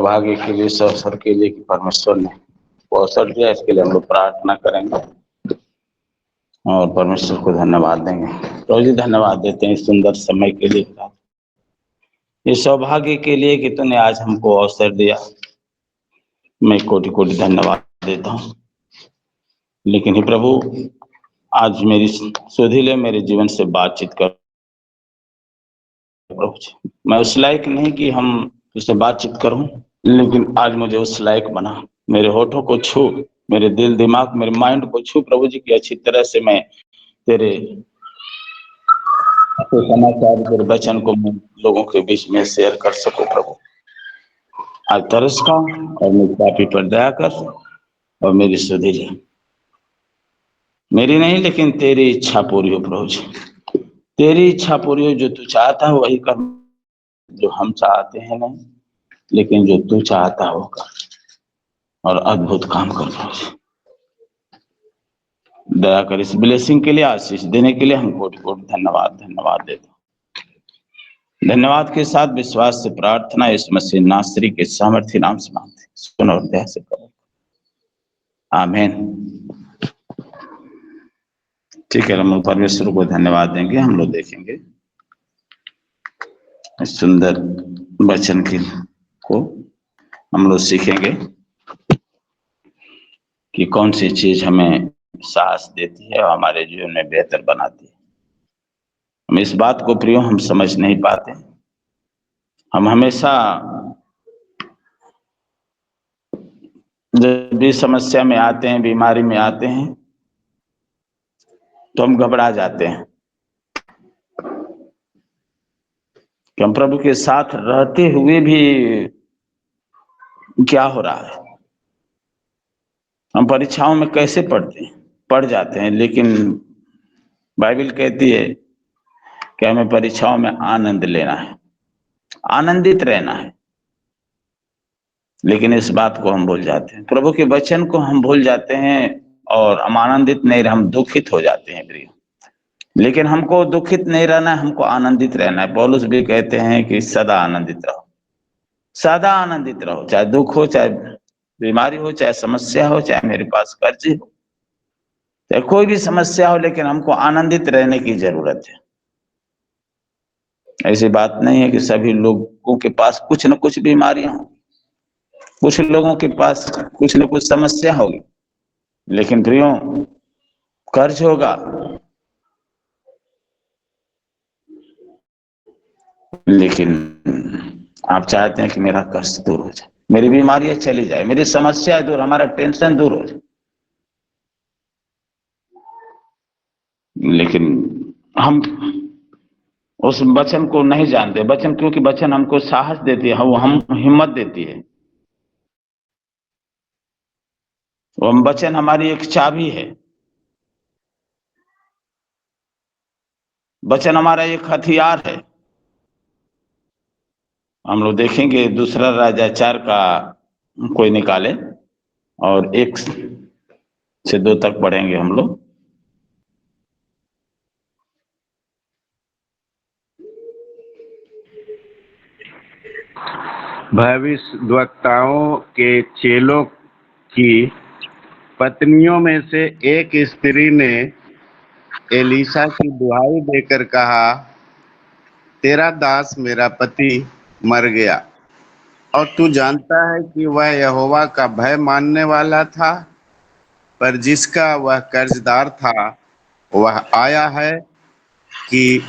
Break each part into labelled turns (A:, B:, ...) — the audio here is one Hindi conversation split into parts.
A: सौभाग्य के लिए, इस अवसर के लिए कि परमेश्वर ने वो अवसर दिया, इसके लिए हम लोग प्रार्थना करेंगे और परमेश्वर को धन्यवाद देंगे। प्रभु जी धन्यवाद देते हैं इस सुंदर समय के लिए, इस सौभाग्य के लिए कि तूने आज हमको अवसर दिया। मैं कोटि कोटि धन्यवाद देता हूँ। लेकिन हे प्रभु, आज मेरी सुधि ले, मेरे जीवन से बातचीत कर प्रभु जी। मैं उस लायक नहीं कि हम तुझसे बातचीत करूं, लेकिन आज मुझे उस लायक बना। मेरे होठों को छू, मेरे दिल दिमाग मेरे माइंड को छू प्रभु जी, की अच्छी तरह से मैं तेरे समाचार, तेरे वचन को मैं लोगों के बीच में शेयर कर सकूं। प्रभु आज तरस का और मेरे पापी पर दया कर और मेरी सुधि ले। मेरी नहीं लेकिन तेरी इच्छा पूरी हो प्रभु जी, तेरी इच्छा पूरी हो। जो तू चाहता है वही कर, जो हम चाहते हैं नहीं, लेकिन जो तू चाहता है वो कर और अद्भुत काम कर प्रभु जी। दया कर इस ब्लेसिंग के लिए, आशीष देने के लिए हम कोटि कोटि धन्यवाद धन्यवाद देते हैं। धन्यवाद के साथ विश्वास से प्रार्थना इस मसीह नासरी के सामर्थ्य नाम से मांगते हैं, सुन और दया से करो, आमीन। ठीक है, हम परमेश्वर को धन्यवाद देंगे। हम लोग देखेंगे इस सुंदर वचन को हम लोग सीखेंगे कि कौन सी चीज हमें साहस देती है और हमारे जीवन में बेहतर बनाती है। हम इस बात को प्रियो हम समझ नहीं पाते। हम हमेशा जब भी समस्या में आते हैं, बीमारी में आते हैं, तो हम घबरा जाते हैं कि हम प्रभु के साथ रहते हुए भी क्या हो रहा है। हम परीक्षाओं में कैसे पढ़ जाते हैं, लेकिन बाइबल कहती है कि हमें परीक्षाओं में आनंद लेना है, आनंदित रहना है। लेकिन इस बात को हम भूल जाते हैं, प्रभु के वचन को हम भूल जाते हैं और हम आनंदित नहीं, हम दुखित हो जाते हैं प्रिय। लेकिन हमको दुखित नहीं रहना है, हमको आनंदित रहना है। पौलुस भी कहते हैं कि सदा आनंदित रहो, सदा आनंदित रहो, चाहे दुख हो, चाहे बीमारी हो, चाहे समस्या हो, चाहे मेरे पास कर्ज हो, चाहे कोई भी समस्या हो, लेकिन हमको आनंदित रहने की जरूरत है। ऐसी बात नहीं है कि सभी लोगों के पास कुछ न कुछ बीमारियां हो, कुछ लोगों के पास कुछ न कुछ समस्या होगी, लेकिन प्रियो कर्ज होगा, लेकिन आप चाहते हैं कि मेरा कर्ज दूर हो जाए, मेरी बीमारियां चली जाए, मेरी समस्या दूर, हमारा टेंशन दूर हो जाए। लेकिन हम उस वचन को नहीं जानते। वचन, क्योंकि वचन हमको साहस देती है, वो हम हिम्मत देती है। वो वचन हमारी एक चाबी है, वचन हमारा एक हथियार है। हम लोग देखेंगे दूसरा राजा 4 का कोई निकाले और 1 से 2 तक पढ़ेंगे हम लोग।
B: भविष्यद्वक्ताओं के चेलों की पत्नियों में से एक स्त्री ने एलीशा की दुहाई देकर कहा, तेरा दास मेरा पति मर गया और तू जानता है कि वह यहोवा का भय मानने वाला था, पर जिसका वह कर्जदार था वह आया है कि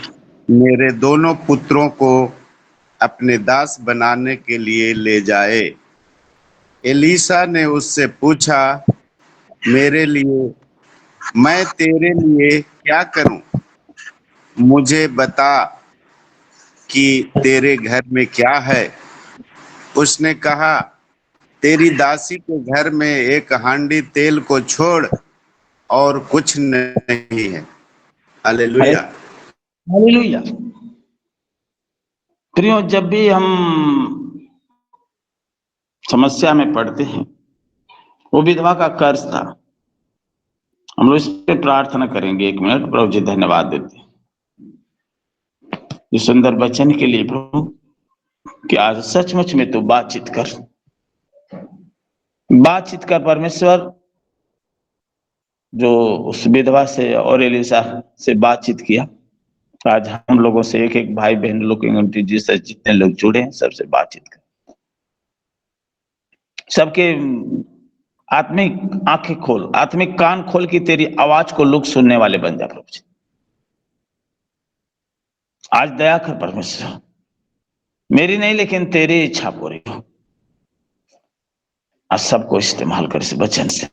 B: मेरे दोनों पुत्रों को अपने दास बनाने के लिए ले जाए। एलीशा ने उससे पूछा, मैं तेरे लिए क्या करूं? मुझे बता कि तेरे घर में क्या है। उसने कहा, तेरी दासी के घर में एक हांडी तेल को छोड़ और कुछ नहीं है। हालेलुया।
A: हालेलुया। प्रियो, जब भी हम समस्या में पड़ते हैं, वो विधवा का कर्ज था। हम लोग इस पे प्रार्थना करेंगे 1 मिनट। प्रभु जी धन्यवाद देते हैं इस सुंदर वचन के लिए प्रभु, कि आज सचमुच में तू बातचीत कर, बातचीत कर परमेश्वर जो उस विधवा से और एलिसा से बातचीत किया। आज हम लोगों से एक एक भाई बहन लोग जीसस जितने लोग जुड़े हैं सबसे बातचीत कर, सबके आत्मिक आंखें खोल, आत्मिक कान खोल कि तेरी आवाज को लोग सुनने वाले बन जा प्रभु जी। आज दया कर परमेश्वर, मेरी नहीं लेकिन तेरी इच्छा पूरी हो। आज सबको इस्तेमाल कर इस वचन से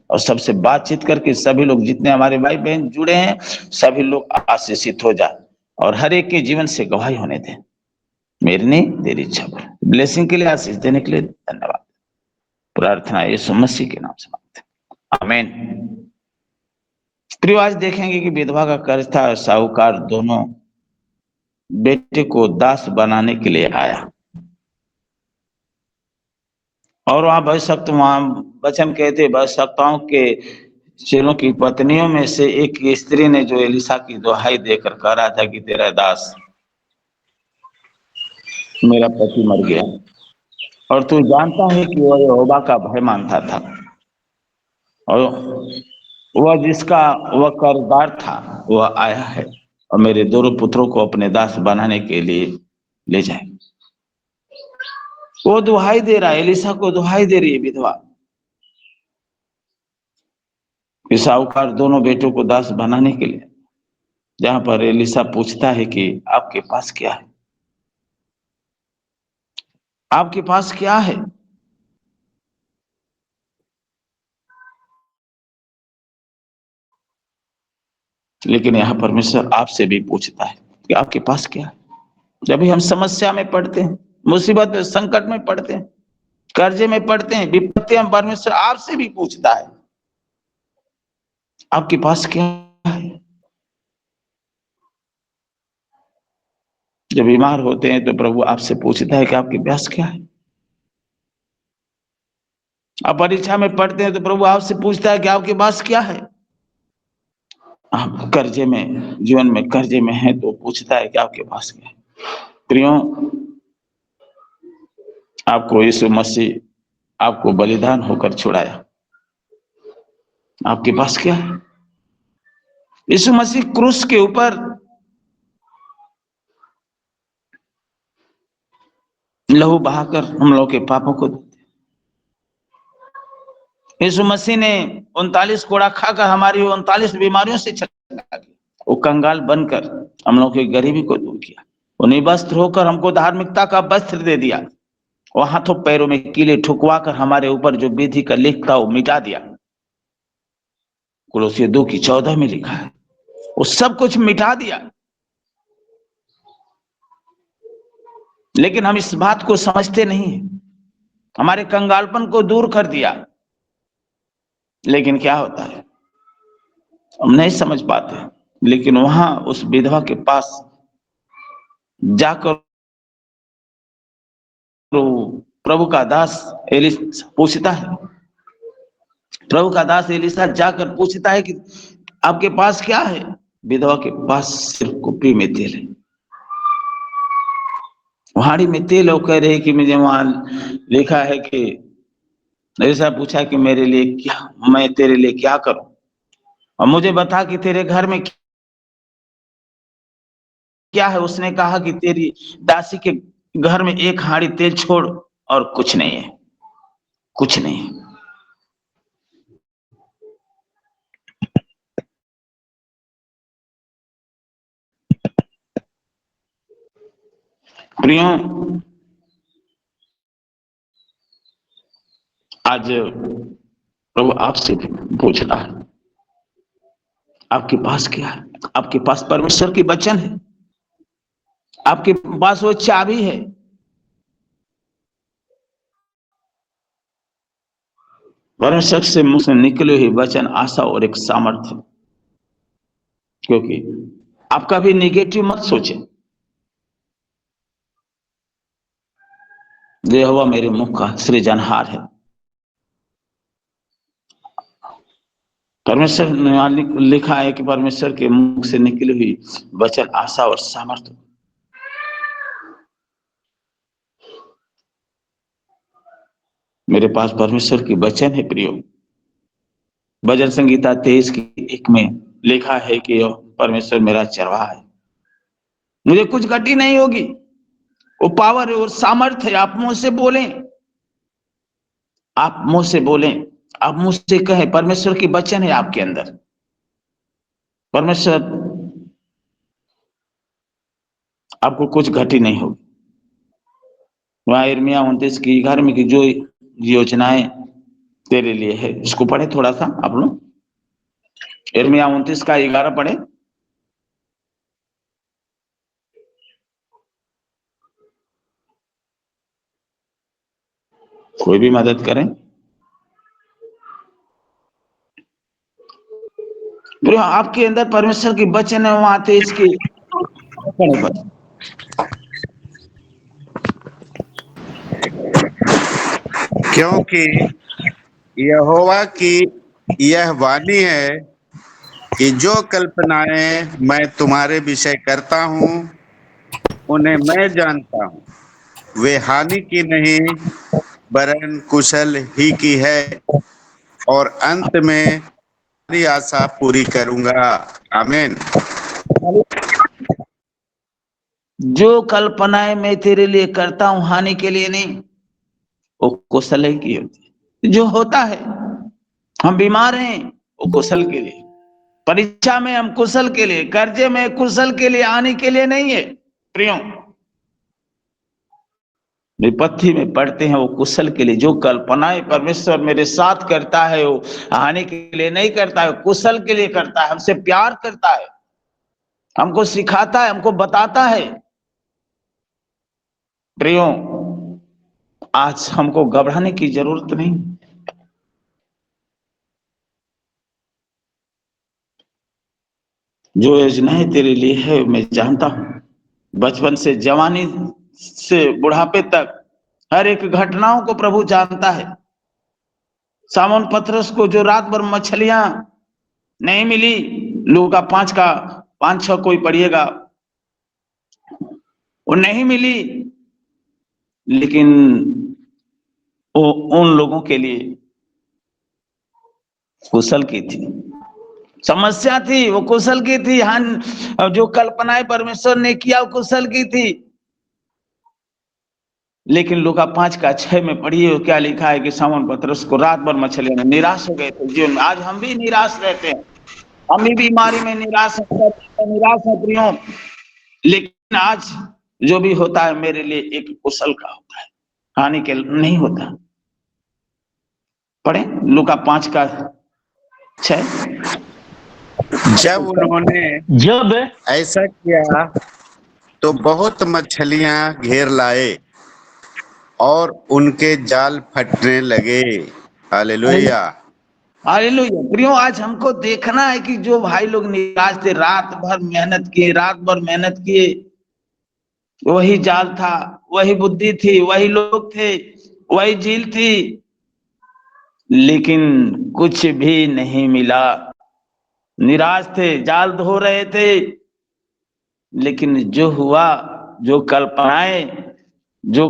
A: और सबसे बातचीत करके सभी लोग जितने हमारे भाई बहन जुड़े हैं सभी लोग आशीषित हो जाए और हर एक के जीवन से गवाही होने दें। मेरी नहीं तेरी इच्छा पर। ब्लेसिंग के लिए, आशीष देने के लिए धन्यवाद। प्रार्थना यीशु मसीह के नाम से मांगते हैं, आमीन। प्रिय, आज देखेंगे कि विधवा का कर्ज था और साहूकार दोनों बेटे को दास बनाने के लिए आया और वहां वहां वचन कहते भविष्यवक्ताओं के चेलों की पत्नियों में से एक स्त्री ने जो एलिसा की दुहाई देकर कह रहा था कि तेरा दास, मेरा पति मर गया और तू जानता है कि वह यहोवा का भय मानता था और वह जिसका वह कर्जदार था वह आया है और मेरे दोनों पुत्रों को अपने दास बनाने के लिए ले जाए। वो दुहाई दे रहा है, एलिसा को दुहाई दे रही है विधवा। साहूकार दोनों बेटों को दास बनाने के लिए, जहां पर एलिसा पूछता है कि आपके पास क्या है, आपके पास क्या है। लेकिन यहां परमेश्वर आपसे भी पूछता है कि आपके पास क्या है। जब भी हम समस्या में पड़ते हैं, मुसीबत में, संकट में पड़ते हैं, कर्जे में पड़ते हैं, विपत्ति में, परमेश्वर आपसे भी पूछता है आपके पास क्या है। जब बीमार होते हैं तो प्रभु आपसे पूछता है कि आपके पास क्या है। आप परीक्षा में पढ़ते हैं तो प्रभु आपसे पूछता है कि आपके पास क्या है। आप कर्जे में, जीवन में कर्जे में हैं तो पूछता है कि आपके पास क्या है। प्रियो, आपको यीशु मसीह आपको बलिदान होकर छुड़ाया, आपके पास क्या है। यीशु मसीह क्रूस के ऊपर लहू बहाकर हम लोगों के पापों को, यीशु मसीह ने 39 कोड़ा खाकर हमारी 39 बीमारियों से छुटकारा दिया। वो कंगाल बनकर हम लोगों की गरीबी को दूर किया। वो निवस्त्र होकर हमको धार्मिकता का वस्त्र दे दिया। वो हाथों पैरों में कीले ठुकवा कर हमारे ऊपर जो विधि का लेख था वो मिटा दिया। कुलोसियों 2:14 में लिखा है वो सब कुछ मिटा दिया। लेकिन हम इस बात को समझते नहीं, हमारे कंगालपन को दूर कर दिया। लेकिन क्या होता है, हम नहीं समझ पाते। लेकिन वहां उस विधवा के पास जाकर प्रभु का दास एलिसा पूछता है, प्रभु का दास एलिसा जाकर पूछता है कि आपके पास क्या है। विधवा के पास सिर्फ कुप्पी में तेल है, हाड़ी में तेल। वो कह रहे कि मुझे वहां लिखा है कि एलिसा पूछा कि मेरे लिए क्या, मैं तेरे लिए क्या करूं और मुझे बता कि तेरे घर में क्या है। उसने कहा कि तेरी दासी के घर में एक हाड़ी तेल छोड़ और कुछ नहीं है, कुछ नहीं। प्रियो, आज प्रभु आपसे पूछ रहा है आपके पास क्या है। आपके पास परमेश्वर की वचन है, आपके पास वो चाबी है। परमेश्वर से मुंह से निकले हुए वचन आशा और एक सामर्थ्य। क्योंकि आप कभी निगेटिव मत सोचे। यहोवा मेरे मुख का सृजनहार है। परमेश्वर ने लिखा है कि परमेश्वर के मुख से निकली हुई वचन आशा और सामर्थ्य। मेरे पास परमेश्वर की वचन है प्रियो। भजन संगीता 23:1 में लिखा है कि परमेश्वर मेरा चरवाहा है, मुझे कुछ घटी नहीं होगी। वो पावर है और सामर्थ्य है। आप मुंह से बोलें, आप मुंह से बोलें, आप मुंह से कहें, परमेश्वर की वचन है आपके अंदर। परमेश्वर आपको कुछ घटी नहीं होगी। वहां यिर्मयाह 29:11 में की जो योजनाएं तेरे लिए है, इसको पढ़े थोड़ा सा आप लोग। यिर्मयाह 29:11 पढ़े। कोई भी मदद करें। आपके अंदर परमेश्वर की वचन है, वहां थे इसके पर।
B: क्योंकि यहोवा की यह वाणी है कि जो कल्पनाएं मैं तुम्हारे विषय करता हूँ उन्हें मैं जानता हूँ, वे हानि की नहीं वरन कुशल ही की है, और अंत में तुम्हारी आशा पूरी करूंगा। आमीन।
A: जो कल्पनाएं मैं तेरे लिए करता हूं हानि के लिए नहीं, वो कुशल ही की होती है। जो होता है, हम बीमार हैं, वो कुशल के लिए। परीक्षा में हम कुशल के लिए, कर्जे में कुशल के लिए, हानि के लिए नहीं है प्रियो। विपत्ति में पड़ते हैं वो कुशल के लिए। जो कल्पनाएं परमेश्वर मेरे साथ करता है वो हानि के लिए नहीं करता है, कुशल के लिए करता है। हमसे प्यार करता है, हमको सिखाता है, हमको बताता है। प्रियो, आज हमको घबराने की जरूरत नहीं। जो योजनाएं तेरे लिए है मैं जानता हूं। बचपन से जवानी से बुढ़ापे तक हर एक घटनाओं को प्रभु जानता है। सामोन पतरस को जो रात भर मछलियां नहीं मिली, लूका 5:5-6 कोई पढ़िएगा, वो नहीं मिली, लेकिन वो उन लोगों के लिए कुशल की थी। समस्या थी, वो कुशल की थी। जो कल्पनाएं परमेश्वर ने किया वो कुशल की थी। लेकिन लूका 5:6 में पढ़िए क्या लिखा है कि सामोन पतरस को रात भर मछलियां में निराश हो गए थे जीवन में। आज हम भी निराश रहते हैं, हम भी बीमारी में निराश है प्रियो। लेकिन आज जो भी होता है मेरे लिए एक कुशल का होता है, हानि के नहीं होता। पढ़े लूका 5:6।
B: जब उन्होंने
C: जब
B: ऐसा किया तो बहुत मछलियां घेर लाए और उनके जाल फटने लगे। हालेलुया।
A: हालेलुया। प्रियो, आज हमको देखना है कि जो भाई लोग निराश थे, रात भर मेहनत किए, वही जाल था, वही बुद्धि थी, वही लोग थे, वही झील थी, लेकिन कुछ भी नहीं मिला। निराश थे, जाल धो रहे थे, लेकिन जो हुआ, जो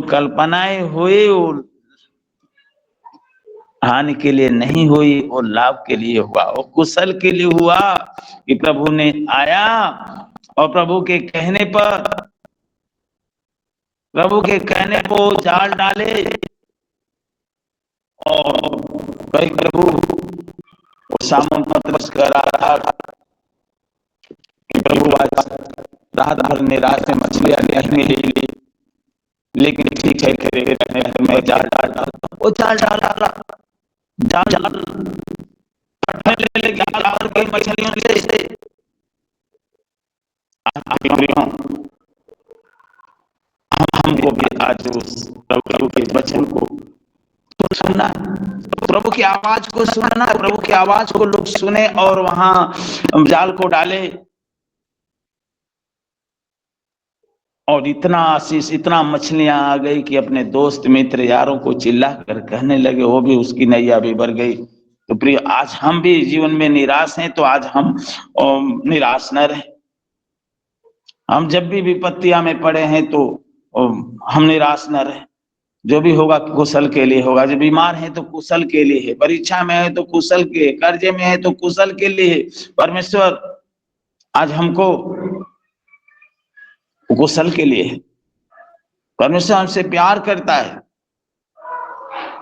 A: कल्पनाएं हुई वो हानि के लिए नहीं हुई, वो लाभ के लिए हुआ, वो कुशल के लिए हुआ कि प्रभु ने आया और प्रभु के कहने पर जाल डाले। और भाई प्रभु वो सामोन पतरस कह रहा था कि प्रभु आज रात भर निराश में मछलियां नहीं ली, लेकिन ठीक है तेरे कहने पर मैं जाल डाला। वो जाल डाला, जाल फटने लगे, जाल और कई मछलियों से। हमको भी आज उस प्रभु के वचन को तो सुनना है, प्रभु की आवाज को सुनना है। प्रभु की आवाज को लोग सुने और वहां जाल को डाले। और इतना आशीष, इतना मछलियां आ गई कि अपने दोस्त मित्र यारों को चिल्ला कर कहने लगे, वो भी उसकी नैया भी भर गई। तो प्रिय, आज हम भी जीवन में निराश हैं, तो आज हम निराश न रहे। हम जब भी विपत्तियां में पड़े हैं तो हम निराश न रहे। जो भी होगा कुशल के लिए होगा। जो बीमार है तो कुशल के लिए है, परीक्षा में है तो कुशल के, कर्जे में है तो कुशल के लिए है। परमेश्वर आज हमको कुशल के लिए है। परमेश्वर हमसे प्यार करता है।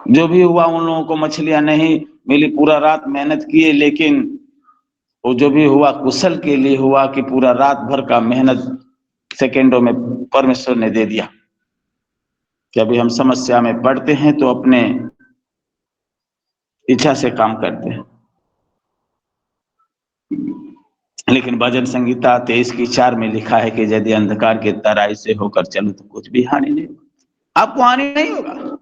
A: जो भी हुआ, उन लोगों को मछलियां नहीं मिली, पूरा रात मेहनत किए, लेकिन वो जो भी हुआ कुशल के लिए हुआ कि पूरा रात भर का मेहनत सेकेंडों में परमेश्वर ने दे दिया। कि अभी हम समस्या में पड़ते हैं तो अपने इच्छा से काम करते हैं, लेकिन भजन संहिता 23:4 में लिखा है कि यदि अंधकार के तराई से होकर चलो तो कुछ भी हानि नहीं होगा, आपको हानि नहीं होगा।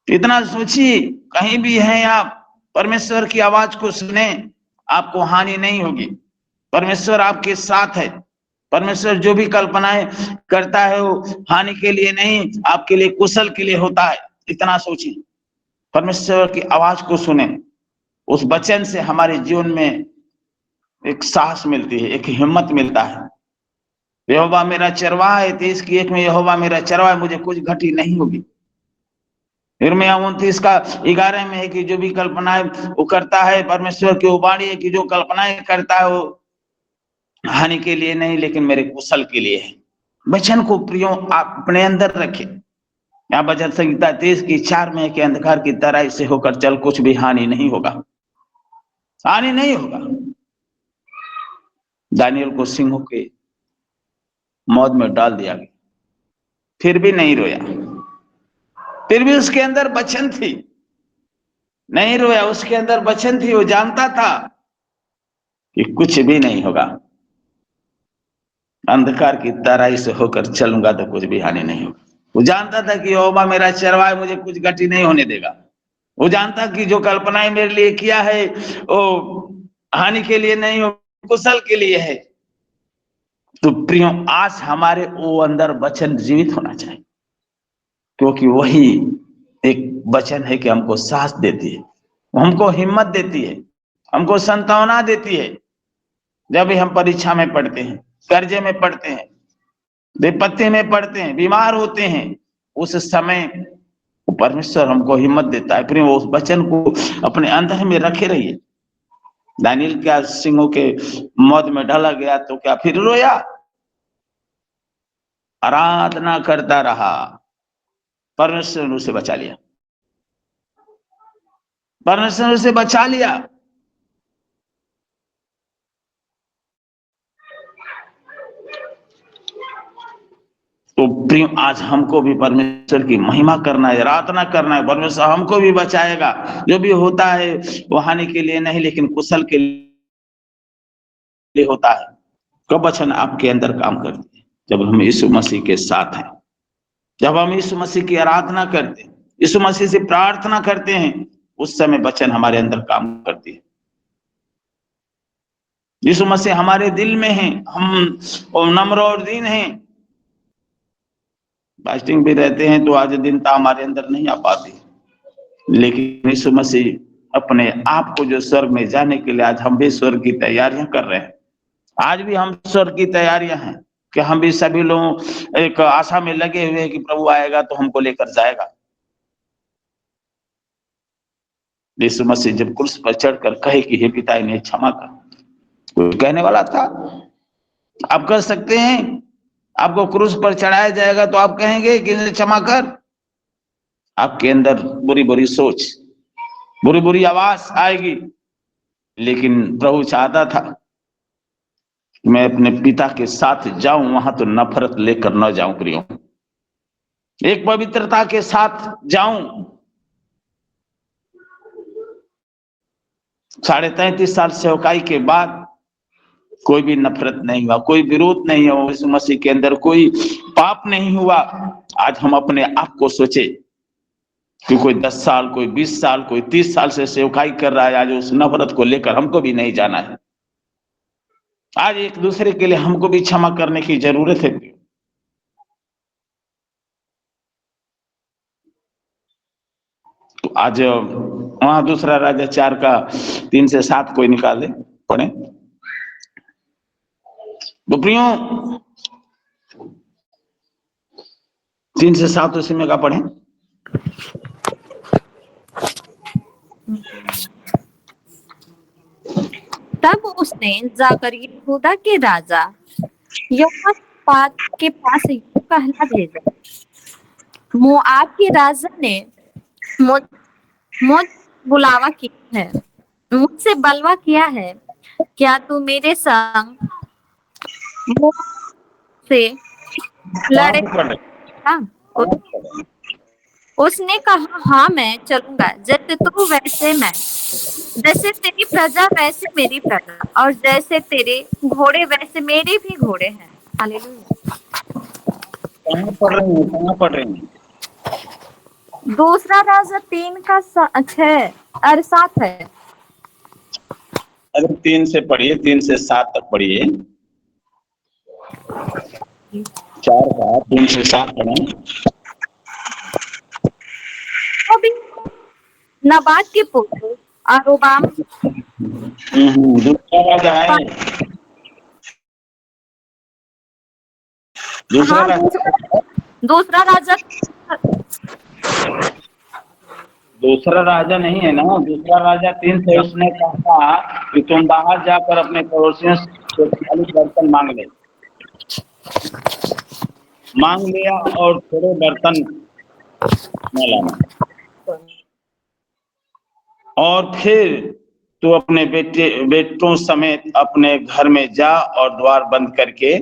A: इतना सोचिए, कहीं भी हैं आप, परमेश्वर की आवाज को सुने, आपको हानि नहीं होगी। परमेश्वर आपके साथ है। परमेश्वर जो भी कल्पनाएं करता है वो हानि के लिए नहीं, आपके लिए कुशल के लिए होता है। इतना सोचिए, परमेश्वर की आवाज को सुने, उस वचन से हमारे जीवन में एक साहस मिलती है, एक हिम्मत मिलता है। यहोवा मेरा चरवाहा है, 23:1 में यहोवा मेरा चरवाहा है, मुझे कुछ घटी नहीं होगी। यिर्मयाह 29:11 में है कि जो भी कल्पनाएं वो करता है, परमेश्वर की वो वाणी है कि जो कल्पनाएं करता है वो हानि के लिए नहीं लेकिन मेरे कुशल के लिए है। वचन को प्रियो आप अपने अंदर रखें। यहाँ भजन संहिता 23:4 में है कि अंधकार की तराई से होकर चल, कुछ भी हानि नहीं होगा, हानि नहीं होगा। दानियल को सिंहों के मौत में डाल दिया गया, फिर भी नहीं रोया, फिर भी उसके अंदर वचन थी, नहीं रोया। उसके अंदर वचन थी, वो जानता था कि कुछ भी नहीं होगा, अंधकार की तराई से होकर चलूंगा तो कुछ भी हानि नहीं होगा। वो जानता था कि यहोवा मेरा चरवाहा, मुझे कुछ गति नहीं होने देगा। वो जानता कि जो कल्पनाएं मेरे लिए किया है वो हानि के लिए नहीं हो, कुशल के लिए है। तो प्रियो, आज हमारे वो अंदर वचन जीवित होना चाहिए, क्योंकि वही एक वचन है कि हमको साहस देती है, हमको हिम्मत देती है, हमको संतावना देती है। जब भी हम परीक्षा में पढ़ते हैं, कर्जे में पढ़ते हैं, विपत्ति में पढ़ते हैं, बीमार होते हैं, उस समय परमेश्वर हमको हिम्मत देता है। फिर वो उस वचन को अपने अंदर में रखे रहिए। दानियल क्या सिंहों के मौत में डाला गया तो क्या फिर रोया? आराधना करता रहा, परमेश्वर ने उसे बचा लिया, परमेश्वर ने उसे बचा लिया। तो प्रिय, आज हमको भी परमेश्वर की महिमा करना है, आराधना करना है। परमेश्वर हमको भी बचाएगा। जो भी होता है वो हानि के लिए नहीं लेकिन कुशल के लिए होता है। कब वचन आपके अंदर काम करती है? जब हम यीशु मसीह के साथ हैं, जब हम यीशु मसीह की आराधना करते हैं, यीशु मसीह से प्रार्थना करते हैं, उस समय वचन हमारे अंदर काम करती है। यीशु मसीह हमारे दिल में है, हम नम्र और दीन हैं, फास्टिंग भी रहते हैं तो आज दीनता हमारे अंदर नहीं आ पाती, लेकिन यीशु मसीह अपने आप को जो स्वर्ग में जाने के लिए आज हम भी स्वर्ग की तैयारियां कर रहे हैं। आज भी हम स्वर्ग की तैयारियां हैं कि हम भी सभी लोग एक आशा में लगे हुए हैं कि प्रभु आएगा तो हमको लेकर जाएगा। यीशु मसीह जब क्रूस पर चढ़कर कहे कि हे पिता इन्हें क्षमा कर, कोई कहने वाला था आप कर सकते हैं? आपको क्रूस पर चढ़ाया जाएगा तो आप कहेंगे कि इन्हें क्षमा कर? आपके अंदर बुरी बुरी सोच, बुरी बुरी आवाज आएगी। लेकिन प्रभु चाहता था मैं अपने पिता के साथ जाऊं, वहां तो नफरत लेकर न जाऊं प्रियो, एक पवित्रता के साथ जाऊं। 33.5 साल सेवकाई के बाद कोई भी नफरत नहीं हुआ, कोई विरोध नहीं हुआ, यीशु मसीह के अंदर कोई पाप नहीं हुआ। आज हम अपने आप को सोचे कि कोई 10 साल, कोई 20 साल, कोई 30 साल से सेवकाई कर रहा है, आज उस नफरत को लेकर हमको भी नहीं जाना है। आज एक दूसरे के लिए हमको भी क्षमा करने की जरूरत है। तो आज वहां दूसरा राजा 4 का 3 से 7 कोई निकाल दे, पढ़े। तो प्रियो, 3 से 7 उसी में का पढ़े।
C: तब उसने जाकर यहूदा के राजा यहोशापात के पास यूं कहला भेजा, मोआब के राजा ने मुझ मुझ बुलावा किया है, मुझसे बलवा किया है, क्या तू मेरे संग मोआब से लड़ेगा? उसने कहा, हाँ मैं चलूंगा, जैसे तू वैसे मैं, जैसे तेरी प्रजा वैसे मेरी प्रजा, और जैसे तेरे घोड़े वैसे मेरे भी घोड़े हैं। हालेलुया।
A: कहाँ पढ़ रहे हैं?
C: दूसरा राजा 3 का 6 और 7 है।
A: अरे 3 से पढ़िए, 3 से 7 तक पढ़िए। 4 का 3 से 7 पढ़े।
C: अभी नबात के पुत्र अरोबाम
A: दूसरा राजा है। दूसरा राजा नहीं है ना। दूसरा राजा 3 से उसने कहा कि तुम बाहर जाकर अपने पड़ोसियों से 40 बर्तन मांग लिया और थोड़े बर्तन न लाना, और फिर तू अपने बेटों समेत अपने घर में जा और द्वार बंद करके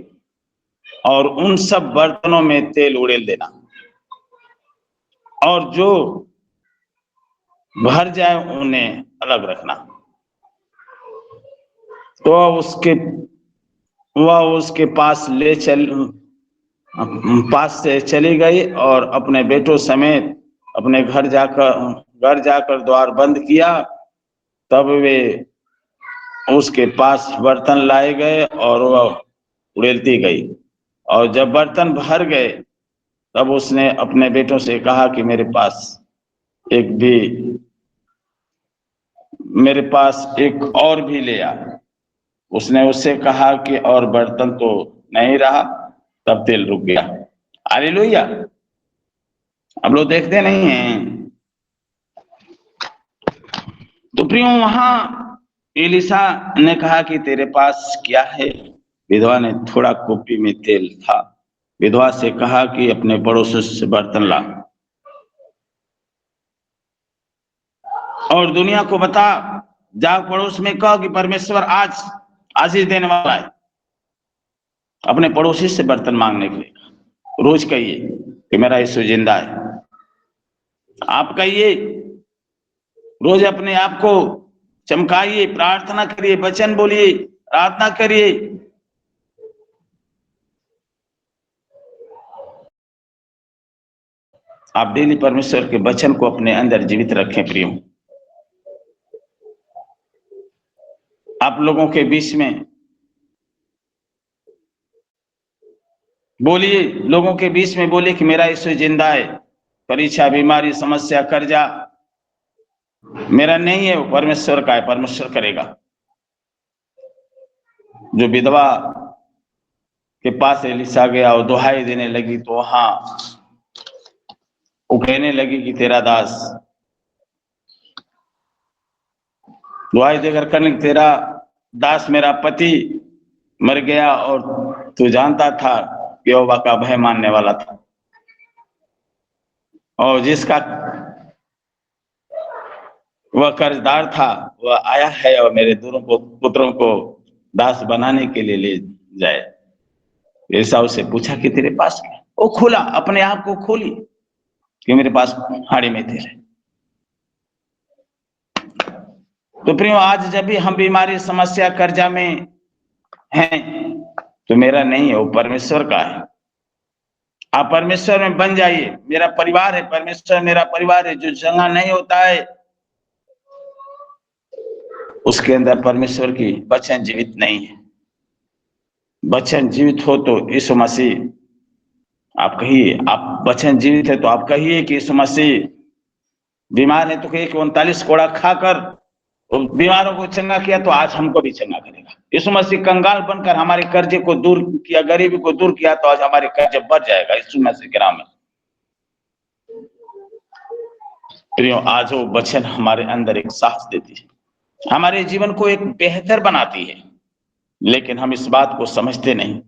A: और उन सब बर्तनों में तेल उड़ेल देना, और जो भर जाए उन्हें अलग रखना। तो वह उसके पास से चली गई और अपने बेटों समेत अपने घर जाकर द्वार बंद किया। तब वे उसके पास बर्तन लाए गए और वह उड़ेलती गई, और जब बर्तन भर गए तब उसने अपने बेटों से कहा कि मेरे पास एक और भी ले आ। उसने उससे कहा कि और बर्तन तो नहीं रहा। तब तेल रुक गया। हालेलुया। अब लोग देखते नहीं हैं। तो प्रियो, वहां एलिशा ने कहा कि तेरे पास क्या है? विधवा ने थोड़ा कुप्पी में तेल था। विधवा से कहा कि अपने पड़ोसियों से बर्तन ला और दुनिया को बता, जाओ पड़ोस में कहो कि परमेश्वर आज आशीष देने वाला है। अपने पड़ोसी से बर्तन मांगने के लिए रोज कहिए कि मेरा यीशु जिंदा है। आप कहिए, रोज अपने आप को चमकाइए, प्रार्थना करिए, वचन बोलिए, प्रार्थना करिए। आप डेली परमेश्वर के वचन को अपने अंदर जीवित रखें। प्रियो, आप लोगों के बीच में बोलिए, लोगों के बीच में बोलिए कि मेरा यीशु जिंदा है। परीक्षा, बीमारी, समस्या, कर्जा मेरा नहीं है, वो परमेश्वर का है, परमेश्वर करेगा। जो विधवा के पास एलिशा गया और दुहाई देने लगी, तो वहां वो कहने लगी कि तेरा दास दुहाई देकर करने, तेरा दास मेरा पति मर गया और तू जानता था कि यहोवा का भय मानने वाला था, और जिसका वह कर्जदार था वह आया है और मेरे दोनों पुत्रों को दास बनाने के लिए ले जाए। एलिशा उससे पूछा कि तेरे पास क्या? वो खोला, अपने आप को खोली कि मेरे पास हाड़ी में तेल है। तो प्रियो, आज जब भी हम बीमारी, समस्या, कर्जा में हैं, तो मेरा नहीं है, वो परमेश्वर का है। आप परमेश्वर में बन जाइए। मेरा परिवार है, परमेश्वर मेरा परिवार है। जो चंगा नहीं होता है उसके अंदर परमेश्वर की वचन जीवित नहीं है। वचन जीवित हो तो यीशु मसीह, आप कहिए, आप वचन जीवित है तो आप कहिए कि यीशु मसीह बीमार है तो कहिए कि 39 कोड़ा खाकर बीमारों को चंगा किया तो आज हमको भी चंगा करेगा। यीशु मसीह कंगाल बनकर हमारे कर्जे को दूर किया, गरीबी को दूर किया, तो आज हमारे कर्जे बढ़ जाएगा यीशु मसीह के नाम में। प्रियो, आज वो वचन हमारे अंदर एक साहस देती है, हमारे जीवन को एक बेहतर बनाती है, लेकिन हम इस बात को समझते नहीं।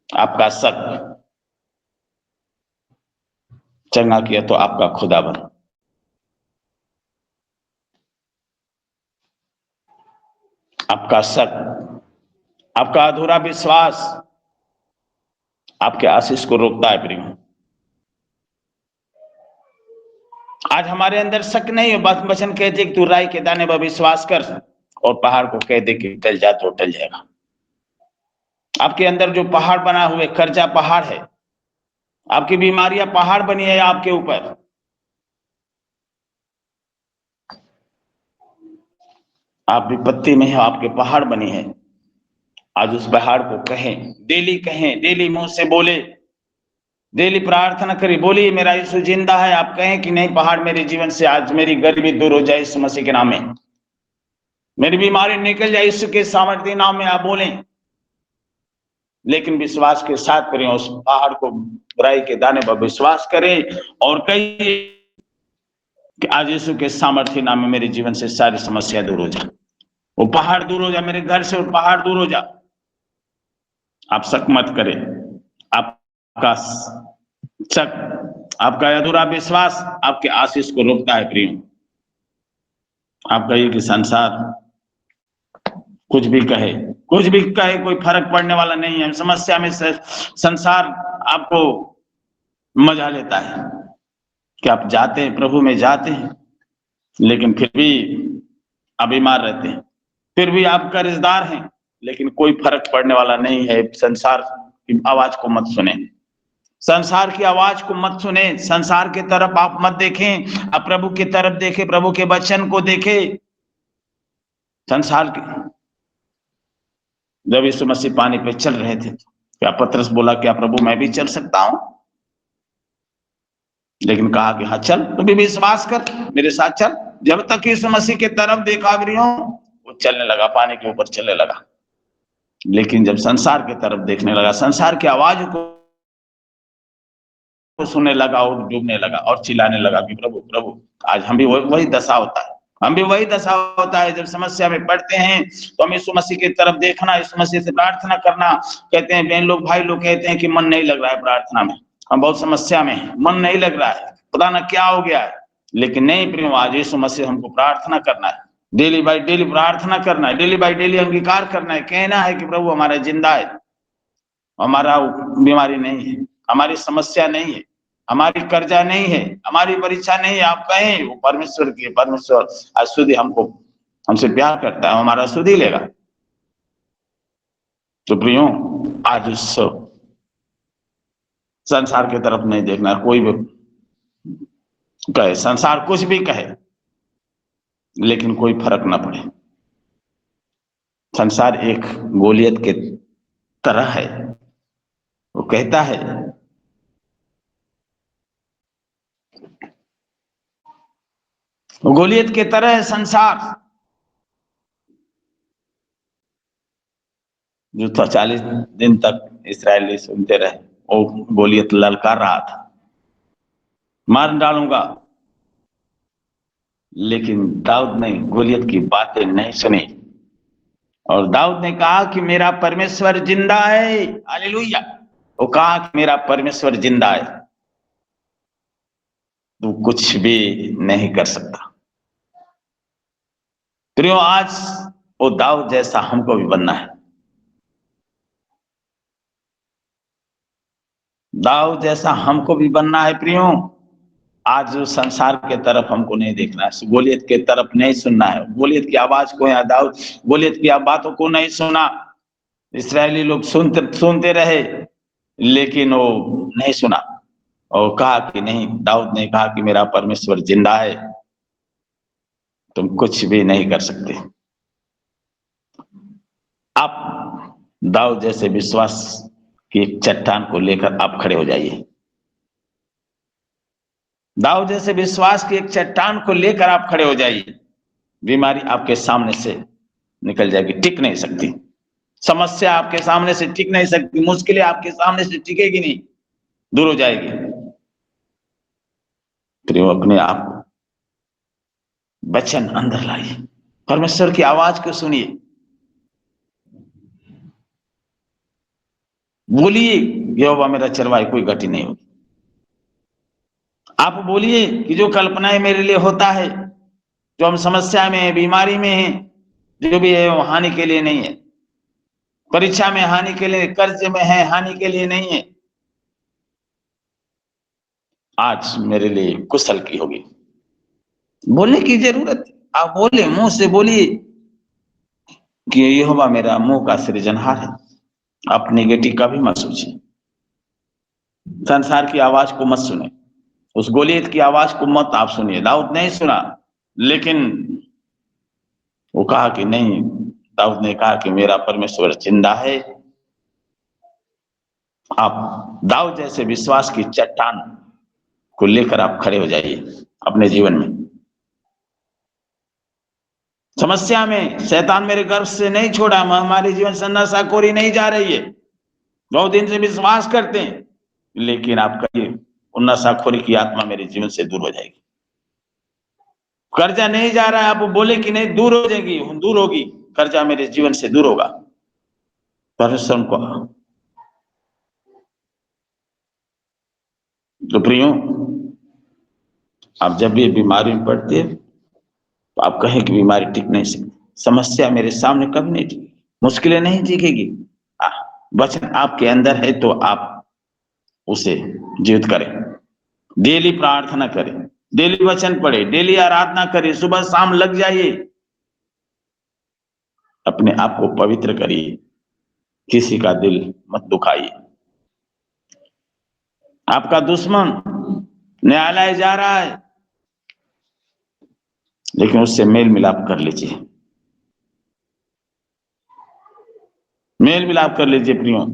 A: आपका शक चंगा किया तो आपका खुदा बन, आपका शक, आपका अधूरा विश्वास आपके आशीष को रोकता है। प्रियो, आज हमारे अंदर शक नहीं है, बस वचन कहते कि तू राई के दाने पर विश्वास कर और पहाड़ को कह दे कि टल जा तो टल जाएगा। आपके अंदर जो पहाड़ बना हुए, कर्जा पहाड़ है, आपकी बीमारियां पहाड़ बनी है आपके ऊपर, आप विपत्ति में है, आपके पहाड़ बनी है। आज उस पहाड़ को कहें, डेली मुंह से बोले, डेली प्रार्थना करें, बोलिए मेरा यीशु जिंदा है। आप कहें कि नहीं, पहाड़ मेरे जीवन से आज मेरी गरीबी दूर हो जाए यीशु मसीह के नाम में, मेरी बीमारी निकल जाए यीशु के सामर्थ्य नाम में, आप बोलें। लेकिन विश्वास के साथ करें, उस पहाड़ को बुराई के दाने पर विश्वास करें और कहिए कि आज यीशु के सामर्थ्य नाम में मेरे जीवन से सारी समस्या दूर हो जाए, वो पहाड़ दूर हो जाए, मेरे घर से वो पहाड़ दूर हो जाए। आप शक मत करें, आपका शक, आपका अधूरा विश्वास आपके आशीष को रोकता है। प्रियो, आप कहिए कि संसार कुछ भी कहे, कोई फर्क पड़ने वाला नहीं है। समस्या में संसार आपको मजा लेता है कि आप जाते हैं, प्रभु में जाते हैं, लेकिन फिर भी आप बीमार रहते हैं, फिर भी आप कर्जदार हैं, लेकिन कोई फर्क पड़ने वाला नहीं है। संसार की आवाज को मत सुने, संसार की आवाज को मत सुने, संसार की तरफ आप मत देखें, आप प्रभु की तरफ देखें, प्रभु के वचन को देखें। संसार के जब यीशु मसीह पानी पे चल रहे थे, क्या पतरस बोला क्या प्रभु मैं भी चल सकता हूं? लेकिन कहा कि हाँ चल, तू भी विश्वास कर, मेरे साथ चल। जब तक यीशु मसीह की तरफ देखा वो चलने लगा, पानी के ऊपर चलने लगा। लेकिन जब संसार की तरफ देखने लगा, संसार की आवाज को सुनने लगा और डूबने लगा और चिल्लाने लगा कि प्रभु प्रभु। आज हम भी वही दशा होता है, हम भी वही दशा होता है। जब समस्या में पड़ते हैं तो हम यीशु मसीह की तरफ देखना, यीशु मसीह से प्रार्थना करना। कहते हैं बहन लोग, भाई लोग कहते हैं कि मन नहीं लग रहा है प्रार्थना में, हम बहुत समस्या में हैं, मन नहीं लग रहा है, पता ना क्या हो गया है। लेकिन नहीं प्रियो, आज यीशु मसीह हमको प्रार्थना करना है, डेली बाई डेली प्रार्थना करना है, डेली बाई डेली अंगीकार करना है, कहना है कि प्रभु हमारा जिंदा है, हमारा बीमारी नहीं है, हमारी समस्या नहीं है, हमारी कर्जा नहीं है, हमारी परीक्षा नहीं है। आप कहें वो परमेश्वर की, परमेश्वर आज सुधी हमसे प्यार करता है, हमारा सुधी लेगा। तो प्रियो, आज उस संसार की तरफ नहीं देखना। कोई भी कहे, संसार कुछ भी कहे, लेकिन कोई फर्क ना पड़े। संसार एक गोलियत के तरह है, वो कहता है गोलियत के तरह है संसार। जो 40 दिन तक इस्राएली सुनते रहे, वो गोलियत ललकार रहा था, मार डालूंगा। लेकिन दाऊद ने गोलियत की बातें नहीं सुनी और दाऊद ने कहा कि मेरा परमेश्वर जिंदा है। हालेलुया। वो कहा कि मेरा परमेश्वर जिंदा है, तू कुछ भी नहीं कर सकता। प्रियो, आज वो दाऊद जैसा हमको भी बनना है, दाऊद जैसा हमको भी बनना है। प्रियो, आज जो संसार के तरफ हमको नहीं देखना है, गोलियत के तरफ नहीं सुनना है, गोलियत की आवाज को, या दाऊद गोलियत की बातों को नहीं सुना। इस्राएली लोग सुनते रहे, लेकिन वो नहीं सुना और कहा कि नहीं, दाऊद ने कहा कि मेरा परमेश्वर जिंदा है, तुम कुछ भी नहीं कर सकते। आप दाऊद जैसे विश्वास की एक चट्टान को लेकर आप खड़े हो जाइए। दाऊद जैसे विश्वास की एक चट्टान को लेकर आप खड़े हो जाइए। बीमारी आपके सामने से निकल जाएगी, टिक नहीं सकती। समस्या आपके सामने से टिक नहीं सकती, मुश्किलें आपके सामने से टिकेगी नहीं, दूर हो जाएगी। फिर अपने आप वचन अंदर लाइए, परमेश्वर की आवाज को सुनिए, बोलिए यहोवा मेरा चरवाही, कोई गति नहीं होगी। आप बोलिए कि जो कल्पनाएं मेरे लिए होता है, जो हम समस्या में है, बीमारी में है, जो भी है वो हानि के लिए नहीं है, परीक्षा में हानि के लिए, कर्ज में है हानि के लिए नहीं है, आज मेरे लिए कुशल की होगी। बोलने की जरूरत, आप बोले, मुंह से बोलिए कि यहोवा मेरा मुंह का सृजनहार है। आप नेगेटिव कभी मत सोचिए, संसार की आवाज को मत सुने, उस गोलियत की आवाज को मत आप सुनिए। दाऊद नहीं सुना, लेकिन वो कहा कि नहीं, दाऊद ने कहा कि मेरा परमेश्वर जिंदा है। आप दाऊद जैसे विश्वास की चट्टान को लेकर आप खड़े हो जाइए अपने जीवन में। समस्या में शैतान मेरे गर्भ से नहीं छोड़ा, हमारे जीवन से नशाखोरी नहीं जा रही है, बहुत दिन से विश्वास करते हैं, लेकिन आप कहिए उन नशाखोरी की आत्मा मेरे जीवन से दूर हो जाएगी। कर्जा नहीं जा रहा है, आप बोले कि नहीं दूर हो जाएगी, दूर होगी, कर्जा मेरे जीवन से दूर होगा। परमेश्वर को तो प्रियो, आप जब भी बीमारी में पड़ते हैं तो आप कहें कि बीमारी टिक नहीं सकती, समस्या मेरे सामने कभी नहीं टिकेगी, मुश्किलें नहीं टिकेगी। वचन आपके अंदर है तो आप उसे जीवित करें, डेली प्रार्थना करें, डेली वचन पढ़े, डेली आराधना करें, सुबह शाम लग जाइए, अपने आप को पवित्र करिए, किसी का दिल मत दुखाइए। आपका दुश्मन न्यायालय जा रहा है, लेकिन उससे मेल मिलाप कर लीजिए, मेल मिलाप कर लीजिए प्रियो,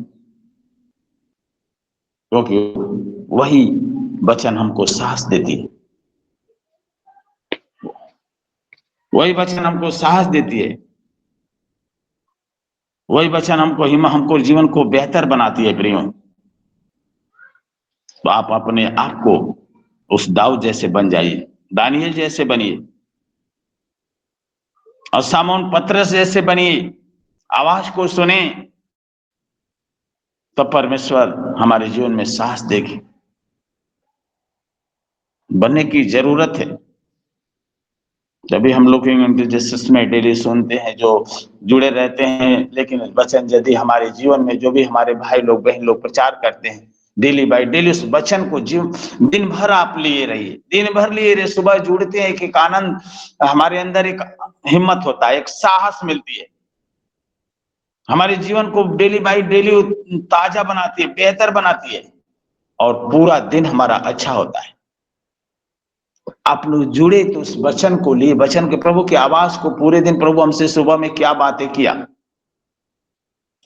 A: क्योंकि वही वचन हमको साहस देती है, वही वचन हमको साहस देती है, वही वचन हमको जीवन को बेहतर बनाती है प्रियो। तो आप अपने आप को उस दाऊद जैसे बन जाइए, दानियल जैसे बनिए, और सामोन पतरस जैसे बनिए, आवाज को सुने तो परमेश्वर हमारे जीवन में साहस देगी। बनने की जरूरत है। जब भी हम लोग इंटरजेस्टर्स में डेली सुनते हैं, जो जुड़े रहते हैं, लेकिन वचन यदि हमारे जीवन में, जो भी हमारे भाई लोग बहन लोग प्रचार करते हैं, डेली बाय डेली उस वचन को दिन भर आप लिए रहिए, दिन भर लिए रहिए। सुबह जुड़ते हैं, एक आनंद हमारे अंदर, एक हिम्मत होता है, एक साहस मिलती है, हमारे जीवन को डेली बाय डेली ताजा बनाती है, बेहतर बनाती है, और पूरा दिन हमारा अच्छा होता है। आप लोग जुड़े तो उस वचन को लिए, वचन के प्रभु की आवाज को, पूरे दिन प्रभु हमसे सुबह में क्या बातें किया,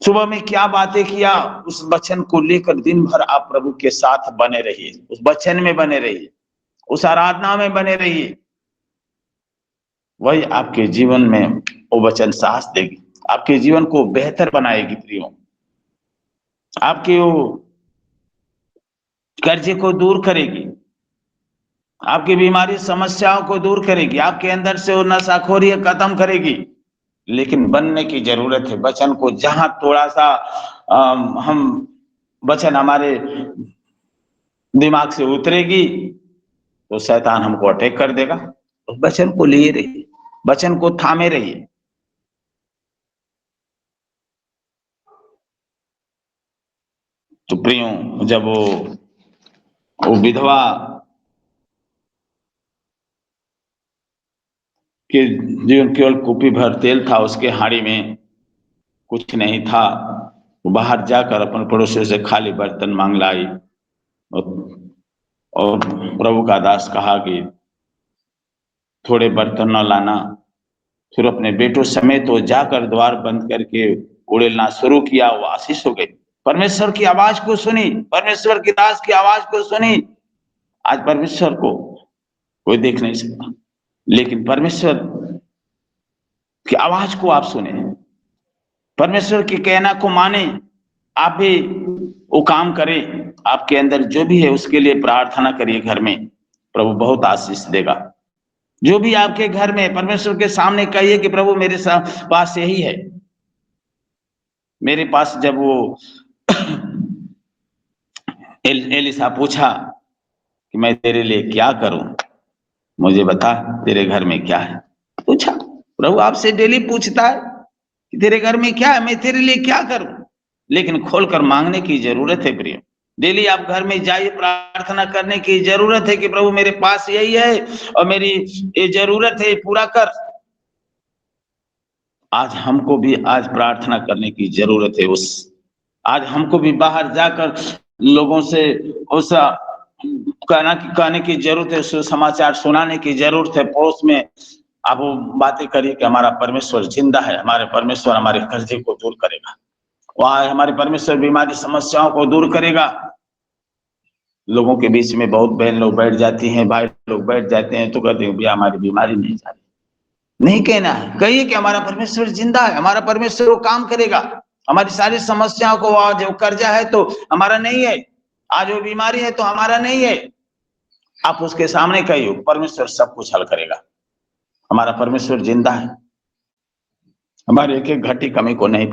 A: सुबह में क्या बातें किया, उस वचन को लेकर दिन भर आप प्रभु के साथ बने रहिए, उस वचन में बने रहिए, उस आराधना में बने रहिए। वही आपके जीवन में वो वचन साहस देगी, आपके जीवन को बेहतर बनाएगी प्रियो, आपके वो कर्जे को दूर करेगी, आपकी बीमारी समस्याओं को दूर करेगी, आपके अंदर से वो नशाखोरी खत्म करेगी। लेकिन बनने की जरूरत है। वचन को जहां थोड़ा सा हम वचन हमारे दिमाग से उतरेगी तो शैतान हमको अटैक कर देगा। तो वचन को लिए रहिए, वचन को थामे रहिए। तो प्रियो, जब वो विधवा के जीवन केवल कुपी भर तेल था, उसके हाड़ी में कुछ नहीं था, वो बाहर जाकर अपन पड़ोसियों से खाली बर्तन मांग लाई, और प्रभु का दास कहा कि थोड़े बर्तन न लाना। फिर अपने बेटों समेत वो जाकर द्वार बंद करके उड़ेलना शुरू किया, वो आशीष हो गई। परमेश्वर की आवाज को सुनी, परमेश्वर की दास की आवाज को सुनी। आज परमेश्वर को कोई देख नहीं सकता, लेकिन परमेश्वर की आवाज को आप सुने, परमेश्वर के कहना को माने, आप भी वो काम करें। आपके अंदर जो भी है उसके लिए प्रार्थना करिए घर में, प्रभु बहुत आशीष देगा। जो भी आपके घर में परमेश्वर के सामने कहिए कि प्रभु मेरे पास यही है। मेरे पास जब वो एलिशा पूछा कि मैं तेरे लिए क्या करूं, मुझे बता तेरे घर में क्या है। पूछा, प्रभु आपसे डेली पूछता है कि तेरे घर में क्या है, मैं तेरे लिए क्या करूं। लेकिन खोलकर मांगने की जरूरत है प्रिय। डेली आप घर में जाइए, प्रार्थना करने की जरूरत है कि प्रभु मेरे पास यही है और मेरी ये जरूरत है, पूरा कर। आज हमको भी आज प्रार्थना करने की जरूरत है। आज हमको भी बाहर जाकर लोगों से उस कहने की जरूरत है, सुसमाचार सुनाने की जरूरत है। पड़ोस में आप वो बातें करिए कि हमारा परमेश्वर जिंदा है, हमारे परमेश्वर हमारे कर्जे को दूर करेगा, वहां हमारे परमेश्वर बीमारी समस्याओं को दूर करेगा। लोगों के बीच में बहुत बहन लोग बैठ जाती हैं, भाई लोग बैठ जाते हैं, तो कहते हैं भैया हमारी बीमारी नहीं जा रही। नहीं कहना है, कहिए कि हमारा परमेश्वर जिंदा है, हमारा परमेश्वर वो काम करेगा। हमारी सारी समस्याओं को, आज वो कर्जा है तो हमारा नहीं है, आज वो बीमारी है तो हमारा नहीं है। आप उसके सामने कहिए, परमेश्वर सब कुछ हल करेगा। हमारा परमेश्वर जिंदा है, हमारे एक एक घटी कमी को नहीं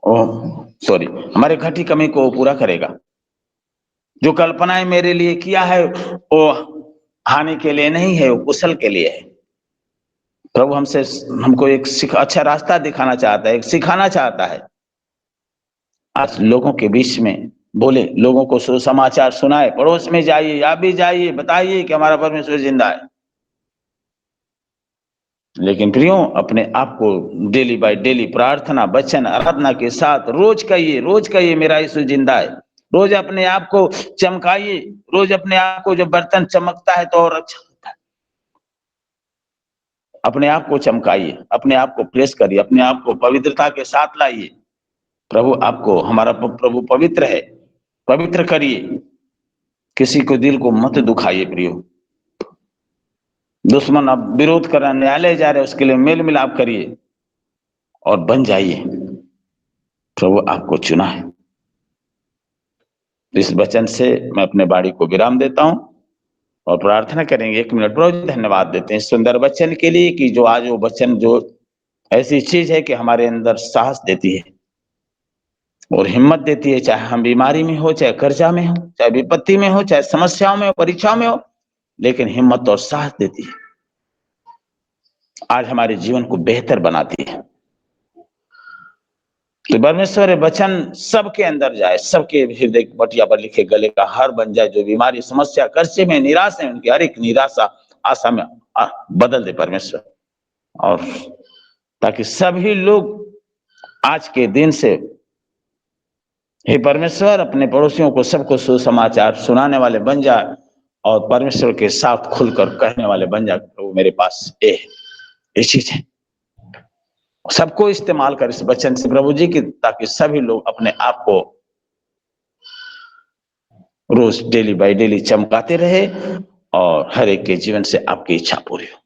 A: हमारे घटी कमी को पूरा करेगा। जो कल्पनाएं मेरे लिए किया है वो हानि के लिए नहीं है, वो कुशल के लिए है। प्रभु हमको एक अच्छा रास्ता दिखाना चाहता है, एक सिखाना चाहता है। आज लोगों के बीच में बोले, लोगों को सुसमाचार सुनाए, पड़ोस में जाइए, आप भी जाइए, बताइए कि हमारा परमेश्वर जिंदा है। लेकिन प्रियो, अपने आप को डेली बाय डेली प्रार्थना, वचन, आराधना के साथ रोज कहिए मेरा यीशु जिंदा है। रोज अपने आप को चमकाइए, रोज अपने आप को, जब बर्तन चमकता है तो और अच्छा होता है। अपने आप को चमकाइए, अपने आप को फ्रेश करिए, अपने आप को पवित्रता के साथ लाइए। प्रभु आपको, हमारा प्रभु पवित्र है, पवित्र करिए। किसी को दिल को मत दुखाइए प्रियो। दुश्मन अब विरोध कर रहा, न्यायालय जा रहे, उसके लिए मेल मिलाप करिए और बन जाइए। प्रभु आपको चुना है। इस वचन से मैं अपने बाड़ी को विराम देता हूं और प्रार्थना करेंगे 1 मिनट। प्रभु धन्यवाद देते हैं सुंदर वचन के लिए, कि जो आज वो वचन जो ऐसी चीज है कि हमारे अंदर साहस देती है और हिम्मत देती है, चाहे हम बीमारी में हो, चाहे कर्जा में हो, चाहे विपत्ति में हो, चाहे समस्याओं में हो, परीक्षाओं में हो, लेकिन हिम्मत और साहस देती है। आज हमारे जीवन को बेहतर बनाती है। तो परमेश्वर वचन सबके अंदर जाए, सबके हृदय पटिया पर लिखे, गले का हार बन जाए। जो बीमारी, समस्या, कर्जे में, निराश है, उनकी हर एक निराशा आशा में बदल दे परमेश्वर। और ताकि सभी लोग आज के दिन से, हे परमेश्वर, अपने पड़ोसियों को सबको सुसमाचार सुनाने वाले बन जाए और परमेश्वर के साथ खुलकर कहने वाले बन जाए, प्रभु मेरे पास ये चीज है। सबको इस्तेमाल कर इस वचन से प्रभु जी की, ताकि सभी लोग अपने आप को रोज डेली बाय डेली चमकाते रहे और हर एक के जीवन से आपकी इच्छा पूरी हो।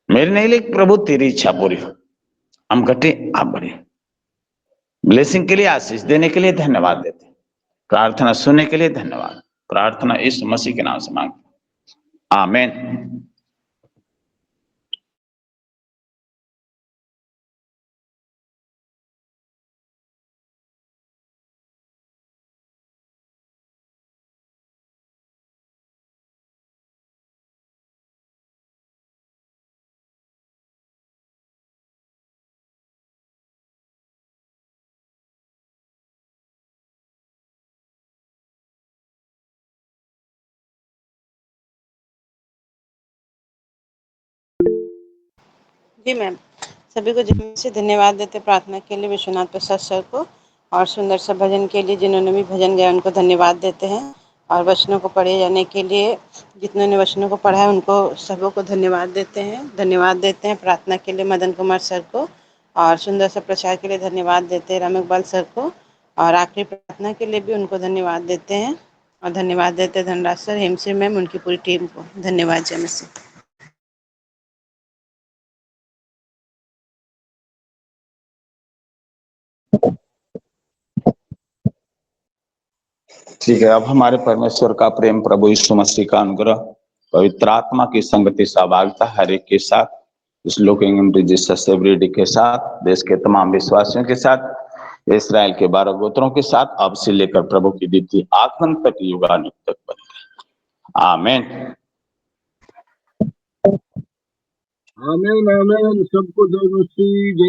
A: मेरी नहीं, लेकिन प्रभु तेरी इच्छा पूरी हो। हम घटे, आप बढ़े। ब्लेसिंग के लिए, आशीष देने के लिए धन्यवाद देते, प्रार्थना सुनने के लिए धन्यवाद। प्रार्थना इस मसीह के नाम से मांगते, आमीन।
D: जी मैम, सभी को जिम्मे से धन्यवाद देते प्रार्थना के लिए विश्वनाथ प्रसाद सर को, और सुंदर सा भजन के लिए जिन्होंने भी भजन गाया उनको धन्यवाद देते हैं। और वचनों को पढ़े जाने के लिए जितने ने वचनों को पढ़ा है उनको सबों को धन्यवाद देते हैं। प्रार्थना के लिए मदन कुमार सर को, और सुंदर सा प्रचार के लिए धन्यवाद देते हैं राम इकबाल सर को, और आखिरी प्रार्थना के लिए भी उनको धन्यवाद देते हैं। और धन्यवाद देते हैं धनराज सर, हेमश्री मैम, उनकी पूरी टीम को धन्यवाद। जय मसीह।
A: ठीक है, अब हमारे परमेश्वर का प्रेम, प्रभु यीशु मसीह का अनुग्रह पवित्र आत्मा की संगति सहभागिता हर एक के साथ, इस लुकिंग जीसस एवरीडे के साथ, देश के तमाम विश्वासियों के साथ, इस्राएल के 12 गोत्रों के साथ, अब से लेकर प्रभु की द्वितीय आगमन तक, युगानुग तक बने रहे। आमीन।
E: आमीन आमीन। सबको जय मसीह।